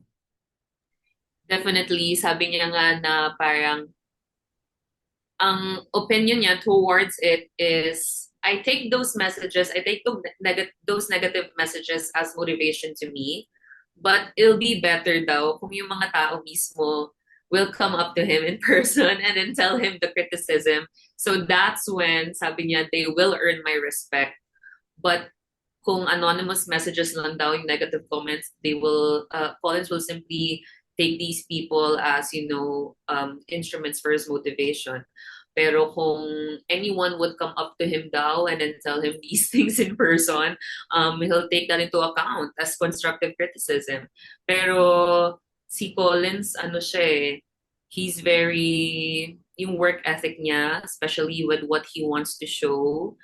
Definitely, sabi niya nga na parang ang opinion niya towards it is I take those messages, I take those negative messages as motivation to me, but it'll be better daw kung yung mga tao mismo will come up to him in person and then tell him the criticism. So that's when, sabi niya, they will earn my respect. But kung anonymous messages lang daw yung negative comments, Collins will simply take these people as, instruments for his motivation. Pero kung anyone would come up to him daw and then tell him these things in person, he'll take that into account as constructive criticism. Pero si Collins, he's yung work ethic niya, especially with what he wants to show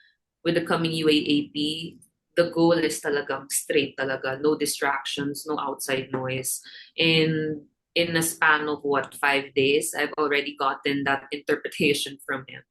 with the coming UAAP, the goal is talagang straight talaga, no distractions, no outside noise. In a span of 5 days, I've already gotten that interpretation from him.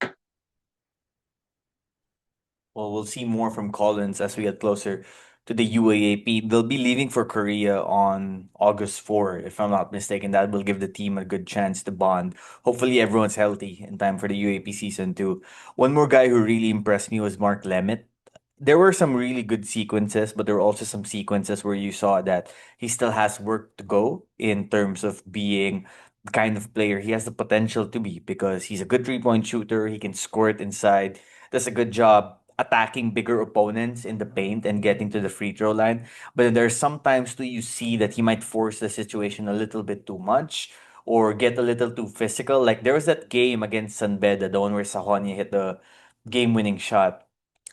Well, we'll see more from Collins as we get closer to the UAAP. They'll be leaving for Korea on August 4, if I'm not mistaken. That will give the team a good chance to bond. Hopefully, everyone's healthy in time for the UAP season 2. One more guy who really impressed me was Mark Lemet. There were some really good sequences, but there were also some sequences where you saw that he still has work to go in terms of being the kind of player he has the potential to be, because he's a good 3-point shooter. He can score it inside, does a good job attacking bigger opponents in the paint and getting to the free throw line. But then there's sometimes too you see that he might force the situation a little bit too much or get a little too physical. Like there was that game against Beda, the one where Sahonia hit the game-winning shot.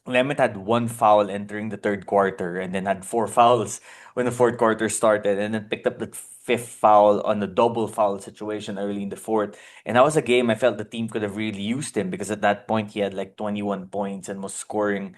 Lemon had one foul entering the third quarter and then had four fouls when the fourth quarter started, and then picked up the fifth foul on the double foul situation early in the fourth. And that was a game I felt the team could have really used him, because at that point he had like 21 points and was scoring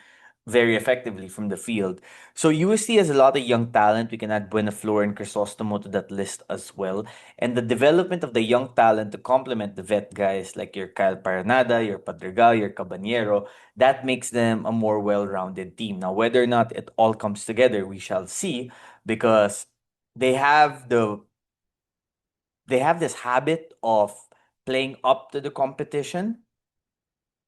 very effectively from the field. So UST has a lot of young talent. We can add Buenaflor and Crisostomo to that list as well. And the development of the young talent to complement the vet guys like your Kyle Paranada, your Padregal, your Caballero, that makes them a more well-rounded team. Now, whether or not it all comes together, we shall see, because they have this habit of playing up to the competition,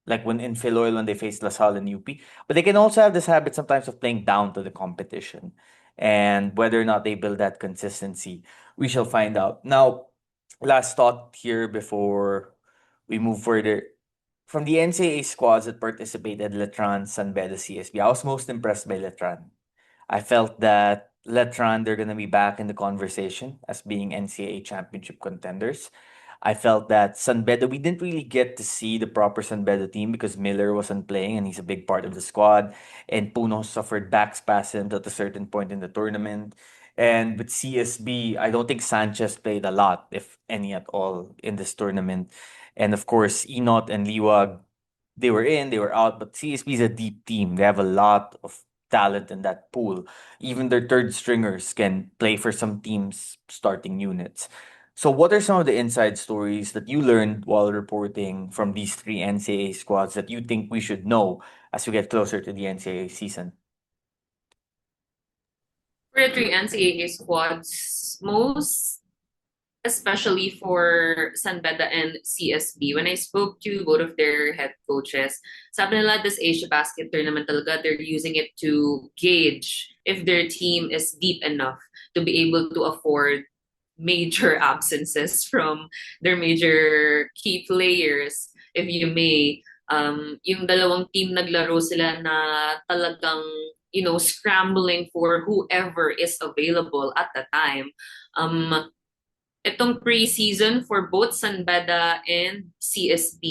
like when in Filoil when they face LaSalle and UP. But they can also have this habit sometimes of playing down to the competition. And whether or not they build that consistency, we shall find out. Now, last thought here before we move further. From the NCAA squads that participated, Letran, San Beda, CSB, I was most impressed by Letran. I felt that Letran, they're going to be back in the conversation as being NCAA championship contenders. I felt that San Beda, we didn't really get to see the proper San Beda team because Miller wasn't playing and he's a big part of the squad. And Puno suffered back spasms at a certain point in the tournament. And with CSB, I don't think Sanchez played a lot, if any at all, in this tournament. And of course, Enot and Liwag, they were in, they were out, but CSB is a deep team. They have a lot of talent in that pool. Even their third stringers can play for some teams' starting units. So, what are some of the inside stories that you learned while reporting from these three NCAA squads that you think we should know as we get closer to the NCAA season? For the three NCAA squads, most especially for San Beda and CSB. When I spoke to both of their head coaches, sabi nila this Asia Basket tournament talaga, they're using it to gauge if their team is deep enough to be able to afford major absences from their major key players, if you may. Yung dalawang team naglaro sila na talagang, scrambling for whoever is available at the time. Itong preseason for both San Beda and CSB,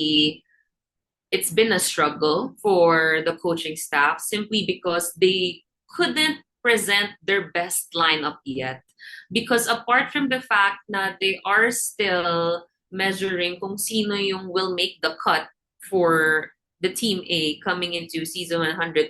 it's been a struggle for the coaching staff simply because they couldn't present their best lineup yet. Because apart from the fact na they are still measuring kung sino yung will make the cut for the Team A coming into season 101,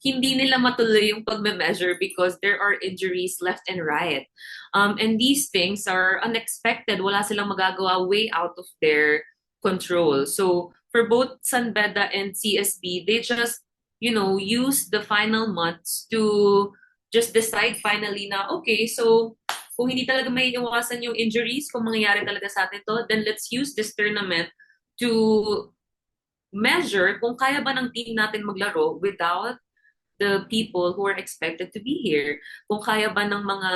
hindi nila matuloy yung pagme-measure because there are injuries left and right. And these things are unexpected. Wala silang magagawa, way out of their control. So for both San Beda and CSB, they just, use the final months to just decide finally na, okay, so kung hindi talaga may iwasan yung injuries, kung mangyayari talaga sa atin to, then let's use this tournament to measure kung kaya ba ng team natin maglaro without the people who are expected to be here. Kung kaya ba ng mga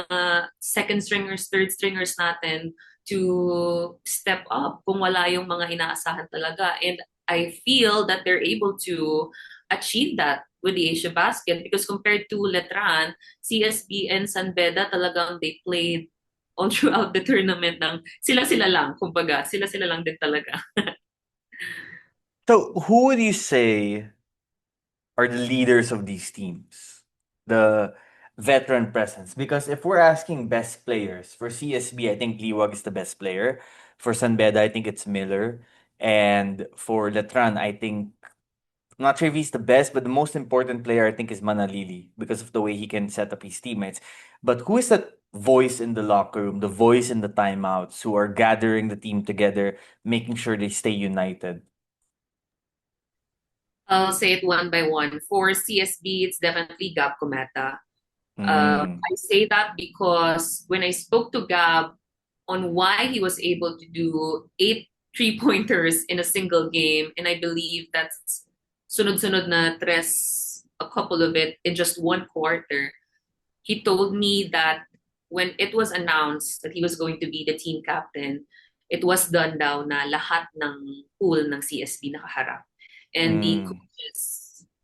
second stringers, third stringers natin to step up kung wala yung mga inaasahan talaga. And I feel that they're able to achieve that with the Asia Basket because compared to Letran, CSB and San Beda talagang they played all throughout the tournament ng sila-sila lang, kumbaga, sila-sila lang din talaga. So, who would you say are the leaders of these teams? The veteran presence. Because if we're asking best players, for CSB, I think Liwag is the best player. For San Beda, I think it's Miller. And for Letran, I think, I'm not sure if he's the best, but the most important player, I think, is Manalili because of the way he can set up his teammates. But who is that voice in the locker room, the voice in the timeouts, who are gathering the team together, making sure they stay united? I'll say it one by one. For CSB, it's definitely Gab Cometa. Mm. I say that because when I spoke to Gab on why he was able to do 8 3-pointers in a single game, and I believe that's sunod-sunod na tres, a couple of it in just one quarter, he told me that when it was announced that he was going to be the team captain, it was done daw na lahat ng pool ng CSB nakaharap. And the Mm. coaches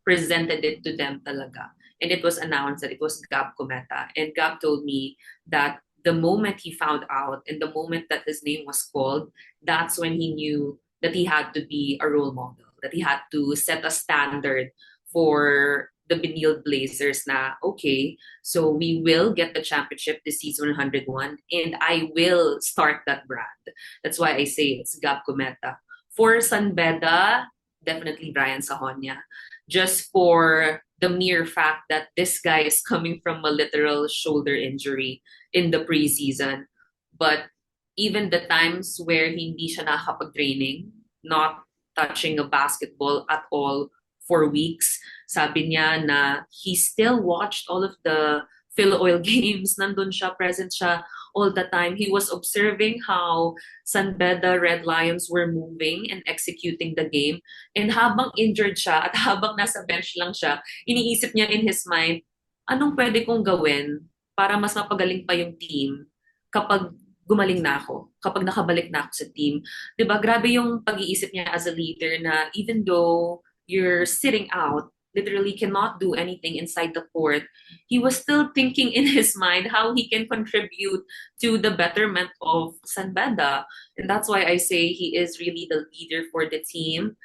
presented it to them talaga. And it was announced that it was Gab Cometa. And Gab told me that the moment he found out and the moment that his name was called, that's when he knew that he had to be a role model, that he had to set a standard for the Benil Blazers na, okay, so we will get the championship this season 101 and I will start that brand. That's why I say it's Gab Cometa. For San Beda, definitely Brian Sahonia. Just for the mere fact that this guy is coming from a literal shoulder injury in the preseason. But even the times where hindi siya nakakapag-training, not touching a basketball at all for weeks, sabi niya na he still watched all of the Filoil games. Nandun siya, present siya all the time. He was observing how San Beda Red Lions were moving and executing the game. And habang injured siya at habang nasa bench lang siya, iniisip niya in his mind, anong pwede kong gawin para mas mapagaling pa yung team kapag gumaling na ako, kapag nakabalik na ako sa team. Diba, grabe yung pag-iisip niya as a leader na even though you're sitting out, literally cannot do anything inside the court, he was still thinking in his mind how he can contribute to the betterment of San Beda. And that's why I say he is really the leader for the team.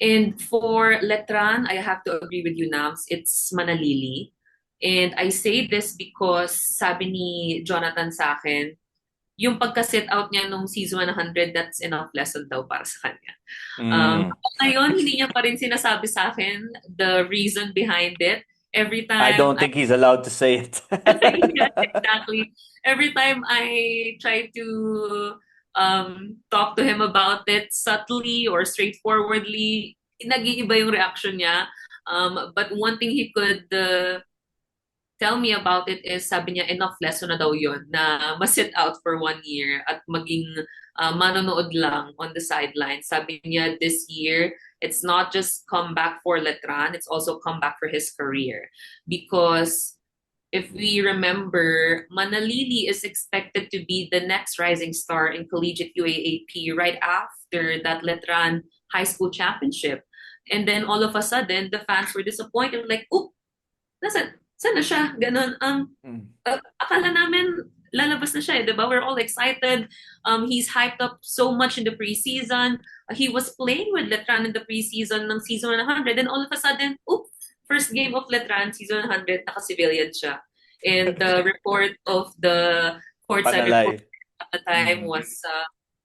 And for Letran, I have to agree with you, Nams. It's Manalili. And I say this because sabi ni Jonathan sa akin, yung pagka-sit out niya nung season 100, that's enough lesson daw para sa kanya. Mm. Ngayon, hindi niya pa rin sinasabi sa akin the reason behind it. Every I time don't think he's allowed to say it. yes, exactly. Every time I try to talk to him about it subtly or straightforwardly, nag-iiba yung reaction niya. But one thing he could tell me about it is, sabi niya, enough lesson na daw yun na ma-sit out for 1 year at maging manonood lang on the sidelines. Sabi niya, this year, it's not just comeback for Letran, it's also comeback for his career. Because if we remember, Manalili is expected to be the next rising star in collegiate UAAP right after that Letran high school championship. And then all of a sudden, the fans were disappointed. Like, oh, saan na siya? Ganon. Mm. Akala namin lalabas na siya, eh, di ba? We're all excited. He's hyped up so much in the preseason. He was playing with Letran in the preseason ng season 100. And all of a sudden, first game of Letran, season 100, naka-civilian siya. And the report of the courtside report Panalay. at the time Mm. was,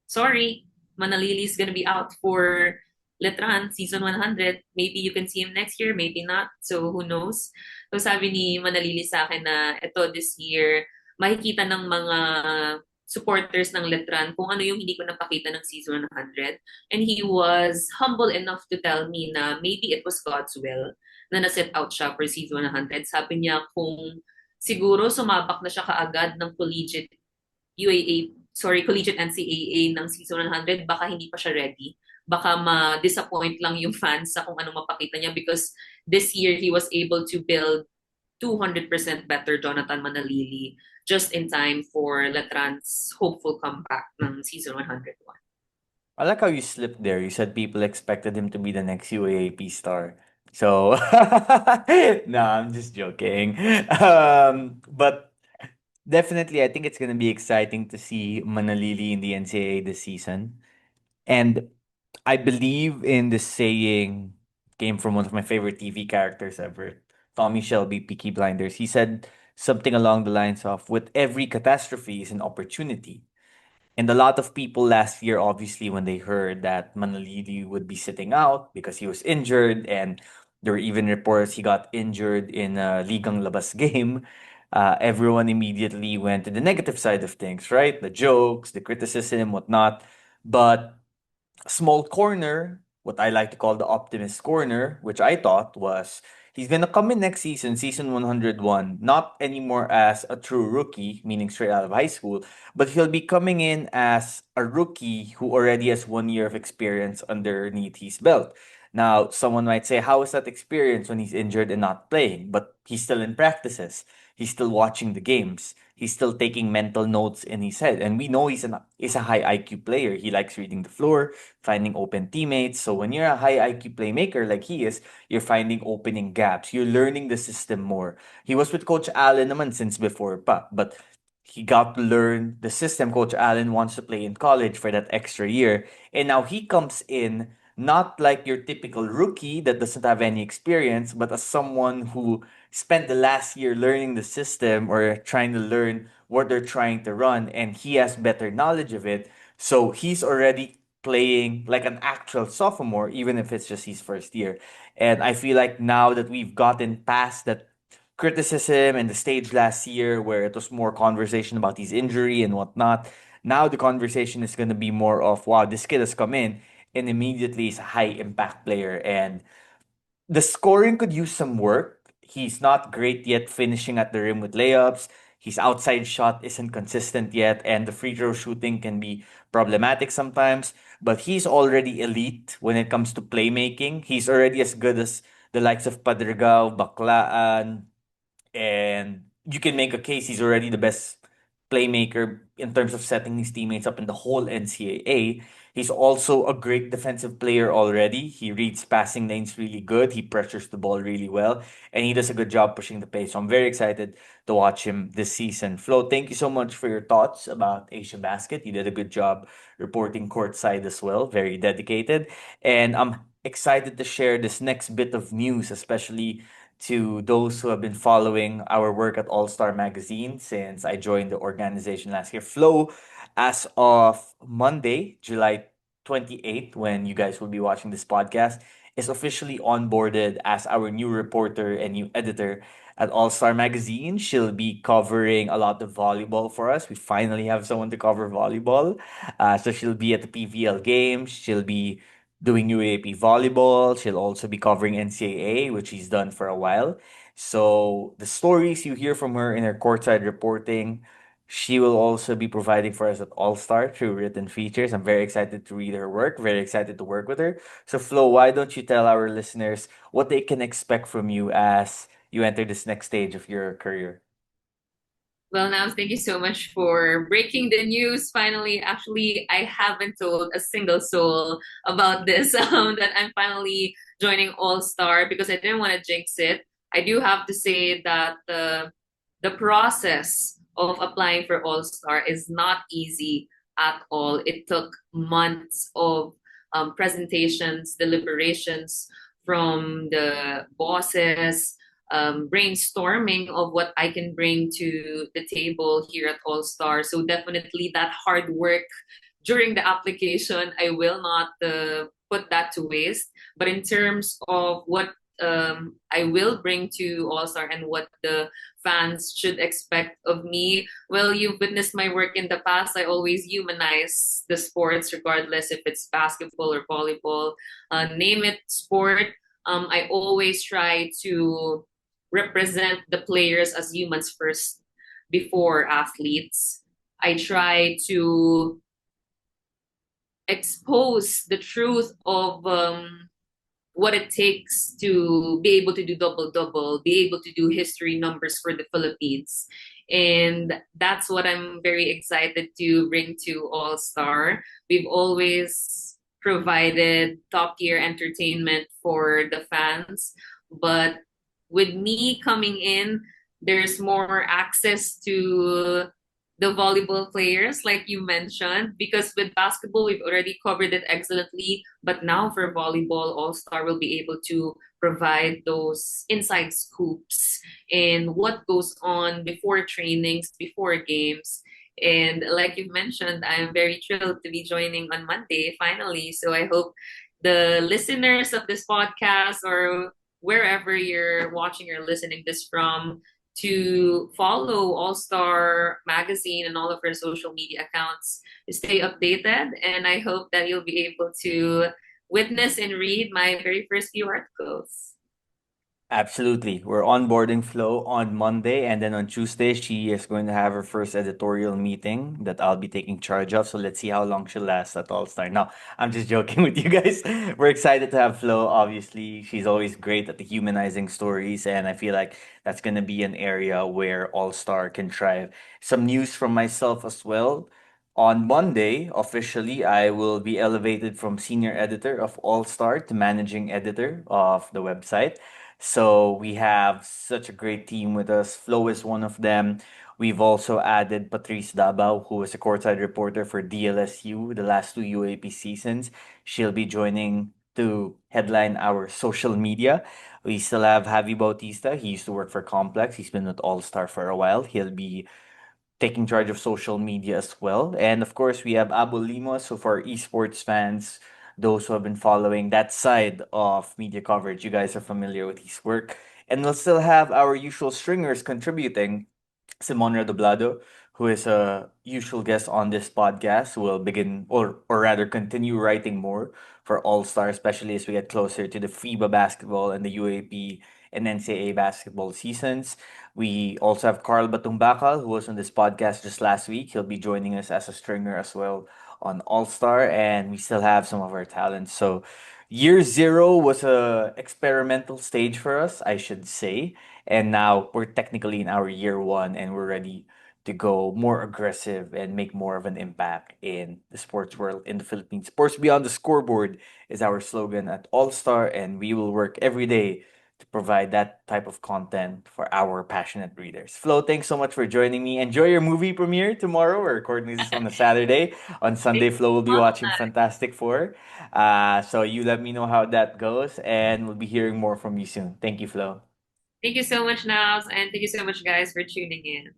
sorry, Manalili's gonna be out for Letran, season 100. Maybe you can see him next year, maybe not. So who knows? So sabi ni Manalili sa akin na ito this year, makikita ng mga supporters ng Letran kung ano yung hindi ko napakita ng season 100. And he was humble enough to tell me na maybe it was God's will na na-set out siya for season 100. Sabi niya kung siguro sumabak na siya kaagad ng collegiate collegiate NCAA ng season 100, baka hindi pa siya ready. Baka ma-disappoint lang yung fans sa kung anong mapakita niya because this year he was able to build 200% better Jonathan Manalili just in time for Letran's hopeful comeback ng season 101. I like how you slipped there. You said people expected him to be the next UAAP star. So, no, I'm just joking. But definitely, I think it's gonna be exciting to see Manalili in the NCAA this season. And I believe in this saying came from one of my favorite TV characters ever, Tommy Shelby, Peaky Blinders. He said something along the lines of, "With every catastrophe is an opportunity." And a lot of people last year, obviously, when they heard that Manalili would be sitting out because he was injured, and there were even reports he got injured in a Ligang Labas game, everyone immediately went to the negative side of things, right? The jokes, the criticism, whatnot. But small corner, what I like to call the optimist corner, which I thought was he's gonna come in next season, season 101, not anymore as a true rookie, meaning straight out of high school, but he'll be coming in as a rookie who already has 1 year of experience underneath his belt. Now, someone might say, how is that experience when he's injured and not playing? But he's still in practices. He's still watching the games. He's still taking mental notes in his head. And we know he's a high IQ player. He likes reading the floor, finding open teammates. So when you're a high IQ playmaker like he is, you're finding opening gaps. You're learning the system more. He was with Coach Allen naman since before pa, but he got to learn the system Coach Allen wants to play in college for that extra year. And now he comes in not like your typical rookie that doesn't have any experience, but as someone who spent the last year learning the system or trying to learn what they're trying to run, and he has better knowledge of it. So he's already playing like an actual sophomore, even if it's just his first year. And I feel like now that we've gotten past that criticism and the stage last year where it was more conversation about his injury and whatnot, now the conversation is going to be more of, wow, this kid has come in and immediately is a high impact player. And the scoring could use some work. He's not great yet finishing at the rim with layups. His outside shot isn't consistent yet, and the free throw shooting can be problematic sometimes. But he's already elite when it comes to playmaking. He's already as good as the likes of Padrigao, Baklaan, and you can make a case he's already the best playmaker in terms of setting his teammates up in the whole NCAA. He's also a great defensive player already. He reads passing lanes really good. He pressures the ball really well, and he does a good job pushing the pace. So I'm very excited to watch him this season. Flo, thank you so much for your thoughts about Asia Basket. You did a good job reporting courtside as well. Very dedicated. And I'm excited to share this next bit of news, especially to those who have been following our work at Allstar Magazine since I joined the organization last year. Flo, as of Monday, July 28th, when you guys will be watching this podcast, is officially onboarded as our new reporter and new editor at Allstar Magazine. She'll be covering a lot of volleyball for us. We finally have someone to cover volleyball. So she'll be at the PVL games. She'll be doing UAP volleyball. She'll also be covering NCAA, which she's done for a while. So the stories you hear from her in her courtside reporting, she will also be providing for us at All Star through written features. I'm very excited to read her work, very excited to work with her. So, Flo, why don't you tell our listeners what they can expect from you as you enter this next stage of your career? Well, now, thank you so much for breaking the news. Finally, actually, I haven't told a single soul about this, that I'm finally joining All Star because I didn't want to jinx it. I do have to say that the process of applying for All Star is not easy at all. It took months of presentations, deliberations from the bosses, brainstorming of what I can bring to the table here at All Star. So definitely that hard work during the application, I will not put that to waste. But in terms of what I will bring to All Star and what the fans should expect of me, well, you've witnessed my work in the past. I always humanize the sports, regardless if it's basketball or volleyball, name it sport. I always try to represent the players as humans first before athletes. I try to expose the truth of what it takes to be able to do double double, be able to do history numbers for the Philippines. And that's what I'm very excited to bring to All Star. We've always provided top tier entertainment for the fans, but with me coming in, there's more access to the volleyball players, like you mentioned, because with basketball, we've already covered it excellently. But now for volleyball, All Star will be able to provide those inside scoops and what goes on before trainings, before games. And like you've mentioned, I'm very thrilled to be joining on Monday finally. So I hope the listeners of this podcast or wherever you're watching or listening this from to follow All Star Magazine and all of our social media accounts to stay updated. And I hope that you'll be able to witness and read my very first few articles. Absolutely. We're onboarding Flo on Monday, and then on Tuesday, she is going to have her first editorial meeting that I'll be taking charge of. So let's see how long she'll last at All Star. Now, I'm just joking with you guys. We're excited to have Flo. Obviously, she's always great at the humanizing stories, and I feel like that's going to be an area where All Star can thrive. Some news from myself as well. On Monday, officially, I will be elevated from senior editor of All Star to managing editor of the website. So we have such a great team with us. Flo is one of them. We've also added Patrice Dabao, who was a courtside reporter for DLSU the last two UAP seasons. She'll be joining to headline our social media. We still have Javi Bautista. He used to work for Complex. He's been with All Star for a while. He'll be taking charge of social media as well. And of course, we have Abo Limos. So for esports fans, those who have been following that side of media coverage, you guys are familiar with his work. And we'll still have our usual stringers contributing. Simon Redoblado, who is a usual guest on this podcast, will begin or rather continue writing more for All Star, especially as we get closer to the FIBA basketball and the UAP and NCAA basketball seasons. We also have Carl Batumbakal, who was on this podcast just last week. He'll be joining us as a stringer as well on All Star, and we still have some of our talents. So, year zero was a experimental stage for us, I should say, and now we're technically in our year one, and we're ready to go more aggressive and make more of an impact in the sports world in the Philippines. Sports Beyond the Scoreboard is our slogan at All Star, and we will work every day to provide that type of content for our passionate readers. Flo, thanks so much for joining me. Enjoy your movie premiere tomorrow. We're recording this on a Saturday. On Thank Sunday, you Flo will be so watching much. Fantastic Four. So you let me know how that goes, and we'll be hearing more from you soon. Thank you, Flo. Thank you so much, Navs, and thank you so much, guys, for tuning in.